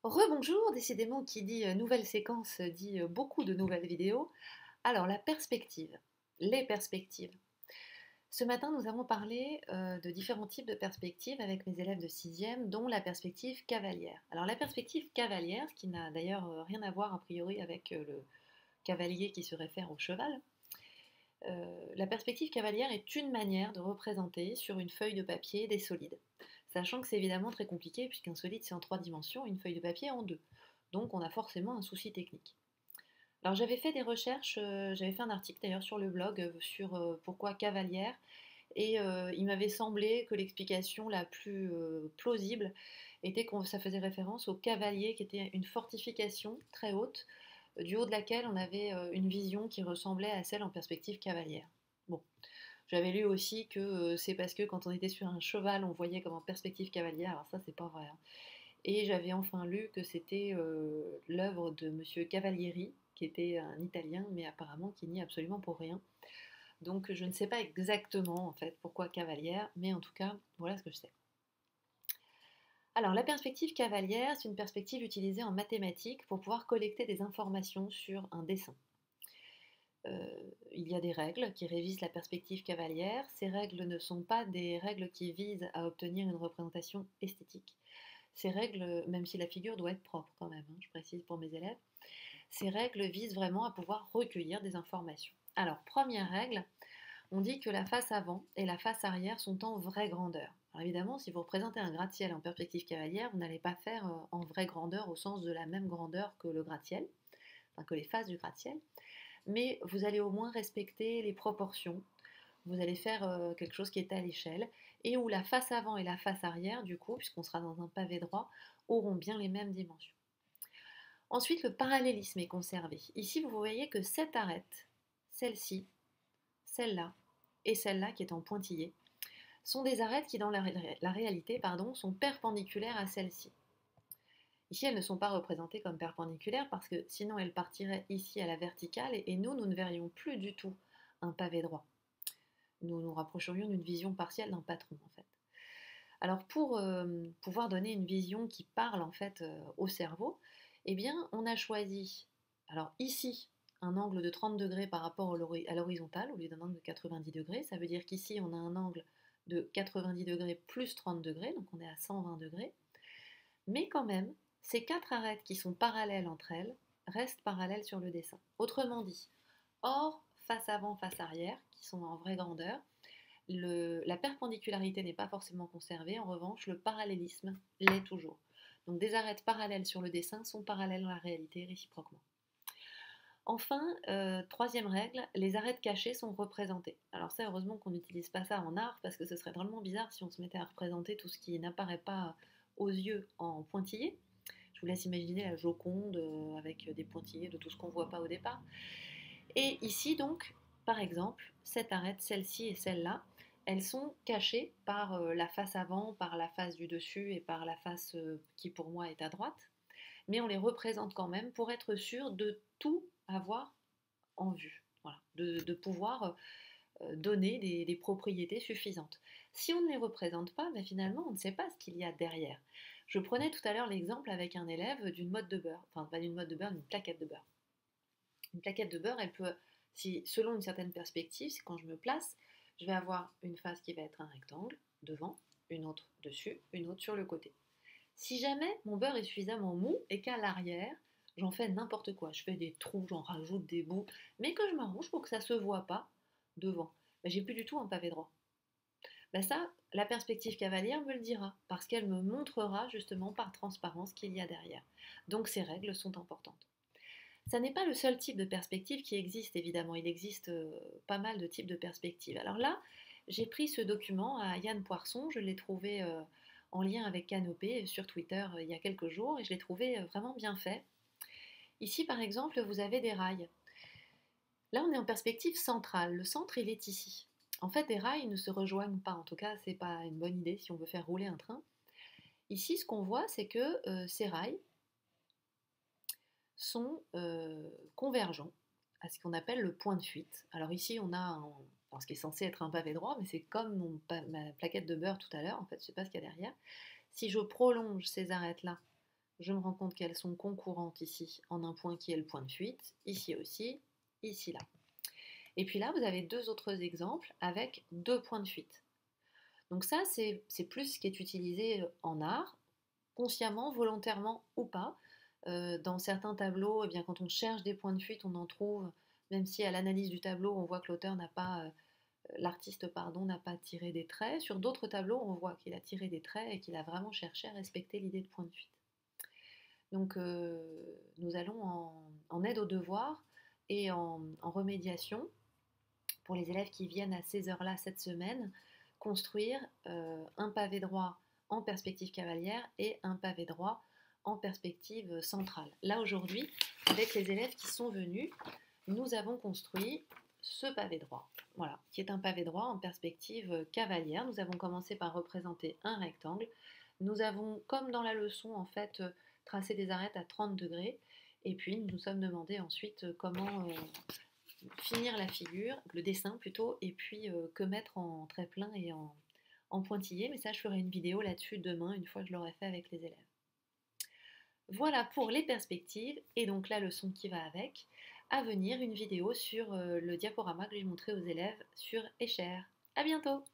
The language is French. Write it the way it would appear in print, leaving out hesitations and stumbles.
Rebonjour, décidément qui dit nouvelle séquence dit beaucoup de nouvelles vidéos. Alors la perspective, les perspectives. Ce matin nous avons parlé de différents types de perspectives avec mes élèves de sixième, dont la perspective cavalière. Alors la perspective cavalière, ce qui n'a d'ailleurs rien à voir a priori avec le cavalier qui se réfère au cheval, la perspective cavalière est une manière de représenter sur une feuille de papier des solides. Sachant que c'est évidemment très compliqué puisqu'un solide c'est en 3 dimensions et une feuille de papier en deux. Donc on a forcément un souci technique. Alors j'avais fait des recherches, j'avais fait un article d'ailleurs sur le blog sur pourquoi cavalière et il m'avait semblé que l'explication la plus plausible était que ça faisait référence au cavalier qui était une fortification très haute du haut de laquelle on avait une vision qui ressemblait à celle en perspective cavalière. Bon, j'avais lu aussi que c'est parce que quand on était sur un cheval, on voyait comme en perspective cavalière, alors ça c'est pas vrai, hein. Et j'avais enfin lu que c'était l'œuvre de Monsieur Cavalieri, qui était un Italien, mais apparemment qui nie absolument pour rien. Donc je ne sais pas exactement en fait pourquoi cavalière, mais en tout cas voilà ce que je sais. Alors la perspective cavalière, c'est une perspective utilisée en mathématiques pour pouvoir collecter des informations sur un dessin. Il y a des règles qui régissent la perspective cavalière. Ces règles ne sont pas des règles qui visent à obtenir une représentation esthétique. Ces règles, même si la figure doit être propre quand même, hein, je précise pour mes élèves, ces règles visent vraiment à pouvoir recueillir des informations. Alors, première règle, on dit que la face avant et la face arrière sont en vraie grandeur. Alors évidemment, si vous représentez un gratte-ciel en perspective cavalière, vous n'allez pas faire en vraie grandeur au sens de la même grandeur que le gratte-ciel, enfin que les faces du gratte-ciel, mais vous allez au moins respecter les proportions. Vous allez faire quelque chose qui est à l'échelle et où la face avant et la face arrière, du coup, puisqu'on sera dans un pavé droit, auront bien les mêmes dimensions. Ensuite, le parallélisme est conservé. Ici, vous voyez que cette arête, celle-ci, celle-là et celle-là qui est en pointillé, sont des arêtes qui, dans la réalité, sont perpendiculaires à celle-ci. Ici, elles ne sont pas représentées comme perpendiculaires parce que sinon elles partiraient ici à la verticale et nous ne verrions plus du tout un pavé droit. Nous nous rapprocherions d'une vision partielle d'un patron en fait. Alors pour pouvoir donner une vision qui parle en fait au cerveau, eh bien on a choisi, alors ici, un angle de 30 degrés par rapport à l'horizontale au lieu d'un angle de 90 degrés. Ça veut dire qu'ici on a un angle de 90 degrés plus 30 degrés, donc on est à 120 degrés. Mais quand même, ces quatre arêtes qui sont parallèles entre elles restent parallèles sur le dessin. Autrement dit, hors face avant, face arrière, qui sont en vraie grandeur, la perpendicularité n'est pas forcément conservée, en revanche, le parallélisme l'est toujours. Donc des arêtes parallèles sur le dessin sont parallèles dans la réalité réciproquement. Enfin, troisième règle, les arêtes cachées sont représentées. Alors ça, heureusement qu'on n'utilise pas ça en art, parce que ce serait drôlement bizarre si on se mettait à représenter tout ce qui n'apparaît pas aux yeux en pointillés. Je vous laisse imaginer la Joconde avec des pointillés de tout ce qu'on ne voit pas au départ. Et ici donc, par exemple, cette arête, celle-ci et celle-là, elles sont cachées par la face avant, par la face du dessus et par la face qui pour moi est à droite. Mais on les représente quand même pour être sûr de tout avoir en vue. Voilà, de pouvoir donner des propriétés suffisantes. Si on ne les représente pas, ben finalement, on ne sait pas ce qu'il y a derrière. Je prenais tout à l'heure l'exemple avec un élève d'une motte de beurre, enfin pas d'une motte de beurre, d'une plaquette de beurre. Une plaquette de beurre, elle peut, si, selon une certaine perspective, c'est quand je me place, je vais avoir une face qui va être un rectangle devant, une autre dessus, une autre sur le côté. Si jamais mon beurre est suffisamment mou et qu'à l'arrière, j'en fais n'importe quoi, je fais des trous, j'en rajoute des bouts, mais que je m'arrange pour que ça ne se voit pas devant, ben, j'ai plus du tout un pavé droit. Ben ça, la perspective cavalière me le dira, parce qu'elle me montrera justement par transparence qu'il y a derrière. Donc ces règles sont importantes. Ça n'est pas le seul type de perspective qui existe, évidemment. Il existe pas mal de types de perspectives. Alors là, j'ai pris ce document à Yann Poisson, je l'ai trouvé en lien avec Canopé sur Twitter il y a quelques jours et je l'ai trouvé vraiment bien fait. Ici, par exemple, vous avez des rails. Là, on est en perspective centrale. Le centre, il est ici. En fait, des rails ne se rejoignent pas. En tout cas, c'est pas une bonne idée si on veut faire rouler un train. Ici, ce qu'on voit, c'est que ces rails sont convergents à ce qu'on appelle le point de fuite. Alors ici, on a ce qui est censé être un pavé droit, mais c'est comme ma plaquette de beurre tout à l'heure, en fait, je ne sais pas ce qu'il y a derrière. Si je prolonge ces arêtes-là Je me rends compte qu'elles sont concurrentes ici en un point qui est le point de fuite, ici aussi, ici là. Et puis là, vous avez deux autres exemples avec deux points de fuite. Donc ça, c'est plus ce qui est utilisé en art, consciemment, volontairement ou pas. Dans certains tableaux, eh bien, quand on cherche des points de fuite, on en trouve, même si à l'analyse du tableau, on voit que l'auteur n'a pas, l'artiste pardon, n'a pas tiré des traits. Sur d'autres tableaux, on voit qu'il a tiré des traits et qu'il a vraiment cherché à respecter l'idée de point de fuite. Donc nous allons en aide aux devoirs et en remédiation, pour les élèves qui viennent à ces heures-là cette semaine, construire un pavé droit en perspective cavalière et un pavé droit en perspective centrale. Là aujourd'hui, avec les élèves qui sont venus, nous avons construit ce pavé droit, voilà, qui est un pavé droit en perspective cavalière. Nous avons commencé par représenter un rectangle. Nous avons, comme dans la leçon, en fait, tracé des arêtes à 30 degrés. Et puis, nous nous sommes demandé ensuite comment finir la figure, le dessin plutôt, et puis que mettre en trait plein et en pointillé. Mais ça, je ferai une vidéo là-dessus demain, une fois que je l'aurai fait avec les élèves. Voilà pour les perspectives et donc la leçon qui va avec. À venir, une vidéo sur le diaporama que j'ai montré aux élèves sur Escher. À bientôt!